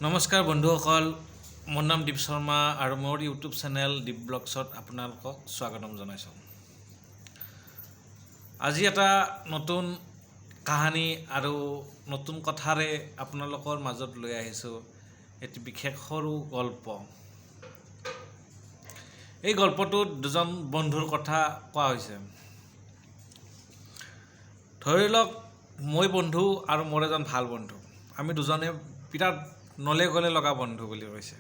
নমস্কাৰ বন্ধুসকল, মোৰ নাম দীপ শৰ্মা আৰু মোৰ ইউটিউব চেনেল দীপ ব্লগছত আপোনালোকক স্বাগতম জনাইছোঁ। আজি এটা নতুন কাহিনী আৰু নতুন কথাৰে আপোনালোকৰ মাজত লৈ আহিছোঁ এটি বিশেষ সৰু গল্প। এই গল্পটোত দুজন বন্ধুৰ কথা কোৱা হৈছে। ধৰি লওক মই বন্ধু আৰু মোৰ এজন ভাল বন্ধু, আমি দুজনে বিৰাট নলে গলে লগা বন্ধু বুলি কৈছে।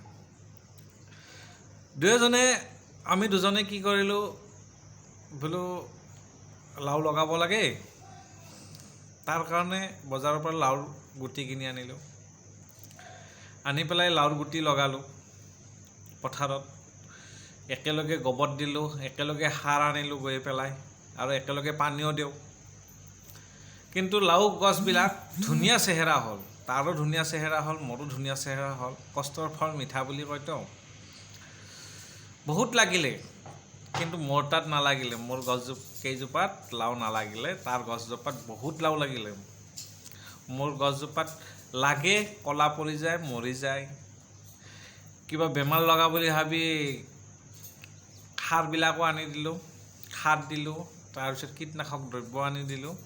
আমি দুজনে কি কৰিলোঁ, বোলো লাও লগাব লাগে, তাৰ কাৰণে বজাৰৰ পৰা লাওৰ গুটি কিনি আনিলোঁ। আনি পেলাই লাওৰ গুটি লগালোঁ পথাৰত, একেলগে গোবৰ দিলোঁ, একেলগে সাৰ আনিলোঁ গৈ পেলাই, আৰু একেলগে পানীও দিওঁ। কিন্তু লাও গছবিলাক ধুনীয়া চেহেৰা হ'ল, তাৰো ধুনীয়া চেহেৰা হ'ল, মোৰো ধুনীয়া চেহেৰা হ'ল। কষ্টৰ ফল মিঠা বুলি কয়তো। বহুত লাগিলে, কিন্তু মোৰ তাত নালাগিলে। মোৰ কেইজোপাত লাও নালাগিলে, তাৰ গছজোপাত বহুত লাও লাগিলে। মোৰ গছজোপাত লাগে, ক'লা পৰি যায়, মৰি যায়। কিবা বেমাৰ লগা বুলি ভাবি সাৰবিলাকো আনি দিলোঁ, সাৰ দিলোঁ, তাৰপিছত কীটনাশক দ্ৰব্য আনি দিলোঁ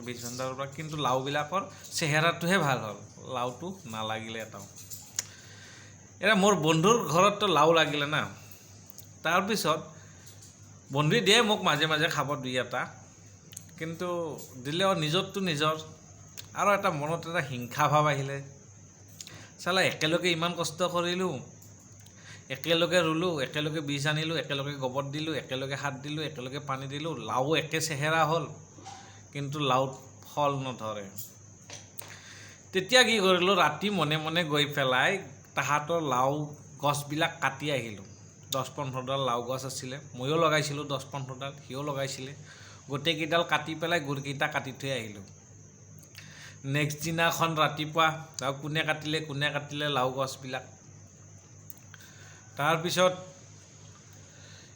বীজ ভাণ্ডাৰৰ পৰা, কিন্তু লাওবিলাকৰ চেহেৰাটোহে ভাল হ'ল, লাওটো নালাগিলে এটাও। এতিয়া মোৰ বন্ধুৰ ঘৰততো লাও লাগিলে না। তাৰপিছত বন্ধুৱে দিয়ে মোক মাজে মাজে খাব দুই এটা, কিন্তু দিলেও নিজৰটো নিজৰ। আৰু এটা মনত এটা হিংসা ভাৱ আহিলে, চালা একেলগে ইমান কষ্ট কৰিলোঁ, একেলগে ৰুলোঁ, একেলগে বীজ আনিলোঁ, একেলগে গোবৰ দিলোঁ, একেলগে সাৰ দিলোঁ, একেলগে পানী দিলোঁ, লাও একে চেহেৰা হ'ল, কিন্তু লাওত ফল নধৰে। তেতিয়া কি কৰিলোঁ, ৰাতি মনে মনে গৈ পেলাই তাহাঁতৰ লাও গছবিলাক কাটি আহিলোঁ। 10-15ডাল লাও গছ আছিলে, ময়ো লগাইছিলোঁ 10-15ডাল, সিও লগাইছিলে। গোটেইকেইডাল কাটি পেলাই গুৰকেইটা কাটি থৈ আহিলোঁ। নেক্সট দিনাখন ৰাতিপুৱা কোনে কাটিলে লাও গছবিলাক। তাৰপিছত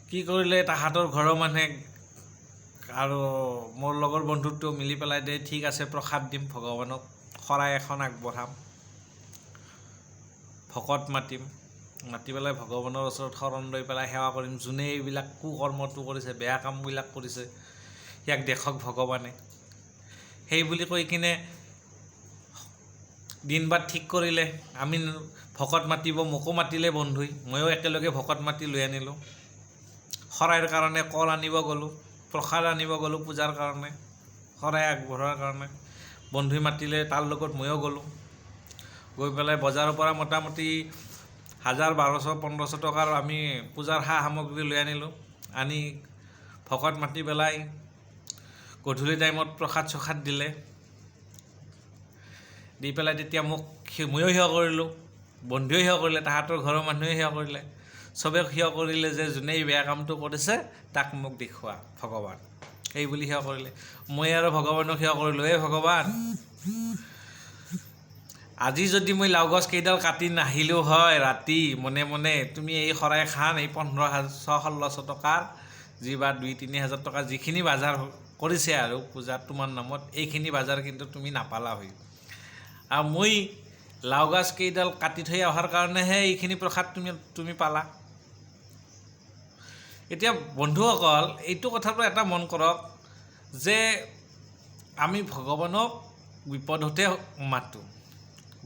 কি কৰিলে, তাহাঁতৰ ঘৰৰ মানুহে আৰু মোৰ লগৰ বন্ধুটো মিলি পেলাই দে ঠিক আছে, প্ৰসাদ দিম ভগৱানক, শৰাই এখন আগবঢ়াম, ভকত মাতি পেলাই ভগৱানৰ ওচৰত শৰণ লৈ পেলাই সেৱা কৰিম। যোনে এইবিলাক কুকৰ্মটো কৰিছে, বেয়া কামবিলাক কৰিছে, ইয়াক দেখক ভগৱানে, সেই বুলি কৈ কিনে দিন বাৰ ঠিক কৰিলে। আমি ভকত মাতিব, মোকো মাতিলে বন্ধুই, ময়ো একেলগে ভকত মাতি লৈ আনিলোঁ। শৰাইৰ কাৰণে কল আনিব গ'লোঁ, প্ৰসাদ আনিব গ'লোঁ পূজাৰ কাৰণে, শৰাই আগবঢ়োৱাৰ কাৰণে। বন্ধুই মাতিলে, তাৰ লগত ময়ো গ'লোঁ। গৈ পেলাই বজাৰৰ পৰা মোটামুটি 1000-1200-1500 টকাৰ আমি পূজাৰ সা সামগ্ৰী লৈ আনিলোঁ। আনি ভকত মাতি পেলাই গধূলি টাইমত প্ৰসাদ চসাদ দিলে। দি পেলাই তেতিয়া ময়ো সেৱা কৰিলোঁ, বন্ধুৱে সেৱা কৰিলে, তাহাঁতৰ ঘৰৰ মানুহে সেৱা কৰিলে। চবে সেৱা কৰিলে যে যোনে এই বেয়া কামটো কৰিছে তাক মোক দেখুওৱা ভগৱান, সেই বুলি সেৱা কৰিলে। মই আৰু ভগৱানক সেৱা কৰিলোঁ, হে ভগৱান, আজি যদি মই লাও গছ কেইডাল কাটি নাহিলোঁ হয় ৰাতি মনে মনে, তুমি এই শৰাই খান, এই 1500-1600 টকাৰ যি বা 2-3 হাজাৰ টকাৰ যিখিনি বজাৰ কৰিছে আৰু পূজাত তোমাৰ নামত, এইখিনি বজাৰ কিন্তু তুমি নাপালা হয়। আৰু মই লাও গছ কেইডাল কাটি থৈ অহাৰ কাৰণেহে এইখিনি প্ৰসাদ তুমি পালা। এতিয়া বন্ধুসকল, এইটো কথাটো এটা মন কৰক যে আমি ভগৱানক বিপদতে মাতোঁ,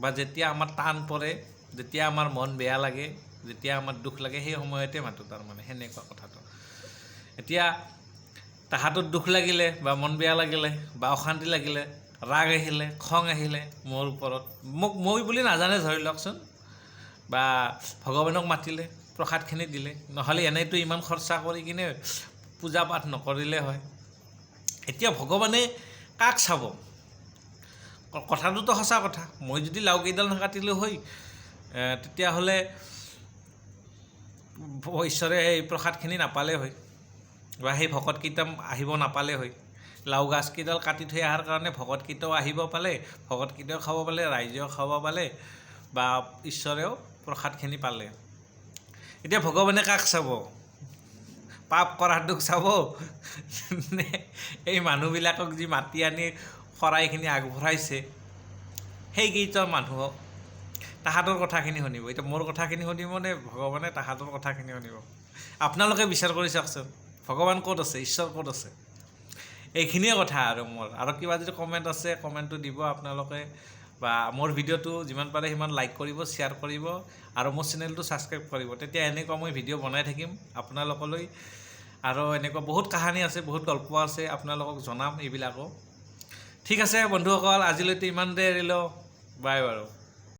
বা যেতিয়া আমাৰ টান পৰে, যেতিয়া আমাৰ মন বেয়া লাগে, যেতিয়া আমাৰ দুখ লাগে, সেই সময়তে মাতোঁ, তাৰমানে সেনেকুৱা কথাটো। এতিয়া তাহাঁতৰ দুখ লাগিলে বা মন বেয়া লাগিলে বা অশান্তি লাগিলে, ৰাগ আহিলে, খং আহিলে মোৰ ওপৰত, মই বুলি নাজানে ধৰি লওকচোন, বা ভগৱানক মাতিলে, প্ৰসাদখিনি দিলে, নহ'লে এনেইতো ইমান খৰচা কৰি কিনে পূজা পাঠ নকৰিলে হয়। এতিয়া ভগৱানে কাক চাব? কথাটোতো সঁচা কথা। মই যদি লাও কেইডাল নাকাটিলোঁ হয়, তেতিয়াহ'লে ঈশ্বৰে এই প্ৰসাদখিনি নাপালে হয়, বা সেই ভকতকেইটা আহিব নাপালে হয়। লাও গছকেইডাল কাটি থৈ অহাৰ কাৰণে ভকতকেইটাও আহিব পালে, ভকতকেইটাও খাব পালে, ৰাইজেও খাব পালে, বা ঈশ্বৰেও প্ৰসাদখিনি পালে। এতিয়া ভগৱানে কাক চাব? পাপ কৰাটোক চাব নে এই মানুহবিলাকক যি মাতি আনি শৰাইখিনি আগবঢ়াইছে সেইকেইটা মানুহক? তাহাঁতৰ কথাখিনি শুনিব। এতিয়া মোৰ কথাখিনি শুনিব নে ভগৱানে তাহাঁতৰ কথাখিনি শুনিব? আপোনালোকে বিচাৰ কৰি চাওকচোন, ভগৱান ক'ত আছে, ঈশ্বৰ ক'ত আছে? এইখিনিয়ে কথা আৰু মোৰ। আৰু কিবা যদি কমেণ্ট আছে কমেণ্টটো দিব আপোনালোকে, বা মোৰ ভিডিঅ'টো যিমান পাৰে সিমান লাইক কৰিব, শ্বেয়াৰ কৰিব, আৰু মোৰ চেনেলটো ছাবস্ক্ৰাইব কৰিব। তেতিয়া এনেকুৱা মই ভিডিঅ' বনাই থাকিম আপোনালোকলৈ। আৰু এনেকুৱা বহুত কাহানী আছে, বহুত গল্প আছে, আপোনালোকক জনাম এইবিলাকো। ঠিক আছে বন্ধুসকল, আজিলৈকে ইমানতে এৰিলোঁ। বাই বাৰু।